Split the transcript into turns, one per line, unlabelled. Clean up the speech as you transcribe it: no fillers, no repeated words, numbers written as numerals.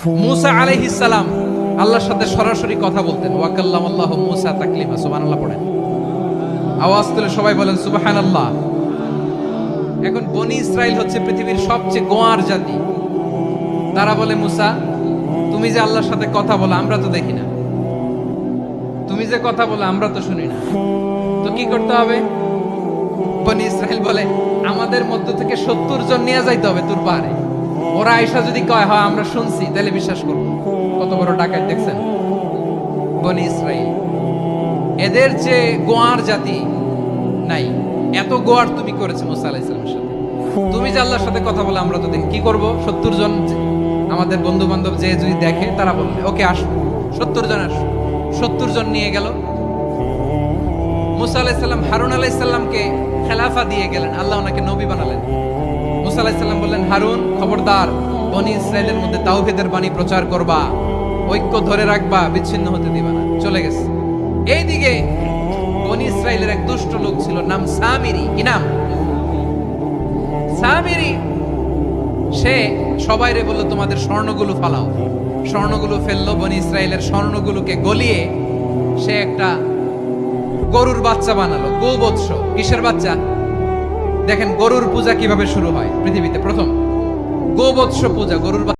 মুসা আলাইহিস সালাম আল্লাহর সাথে সরাসরি কথা বলতেন। ওয়াকাল্লামাল্লাহু মুসা তাকলিমা। সুবহানাল্লাহ পড়েন, আওয়াজ তুলে সবাই বলেন সুবহানাল্লাহ। এখন বনি ইসরাইল হচ্ছে পৃথিবীর সবচেয়ে গোয়ার জাতি। তারা বলে, মুসা তুমি যে আল্লাহর সাথে কথা বলো আমরা তো দেখি না, তুমি যে কথা বলো আমরা তো শুনি না, তো কি করতে হবে? বনি ইসরাইল বলে, আমাদের মধ্য থেকে 70 জন নিয়ে যাইতে হবে তোর পাহাড়ে। ওরা আয়েশা যদি কয় হয় আমরা শুনছি, তাহলে বিশ্বাস করবো। কত বড় ডাকাত দেখছেন বনি ইসরাইল। এদের যে গোয়ার জাতি নাই, এত গোয়ার তুমি করেছে মুসা আলাইহিস সালামের সাথে। তুমি যে আল্লাহর সাথে কথা বলে আমরা তো দেখি, কি করব? 70 জন আমাদের বন্ধু বান্ধব যে যদি দেখে তারা বলবে ওকে আসো, 70 জন আসো। 70 জন নিয়ে গেল। মুসা আলাইহিস সালাম হারুন আলাইহিস সালামকে খেলাফা দিয়ে গেলেন, আল্লাহ ওনাকে নবী বানালেন। মুসা আলাইহিস সালাম বললেন, হারুন খবরদার, বনি ইসরাইলের মধ্যে তাওহীদের বাণী প্রচার করবা, ঐক্য ধরে রাখবা, বিচ্ছিন্ন হতে দিবা না। চলে গেছে। এইদিকে বনি ইসরাইলের এক দুষ্ট লোক ছিল, নাম সামিরি। কি নাম? সামিরি। সে সবাইরে বলল তোমাদের স্বর্ণগুলো ফালাও। স্বর্ণগুলো ফেললো। বনি ইসরাইলের স্বর্ণগুলোকে গলিয়ে সে একটা গরুর বাচ্চা বানালো। গোবৎস। কিসের বাচ্চা? দেখেন গরুর পূজা কিভাবে শুরু হয় পৃথিবীতে প্রথম। গোবৎস পূজা, গরুর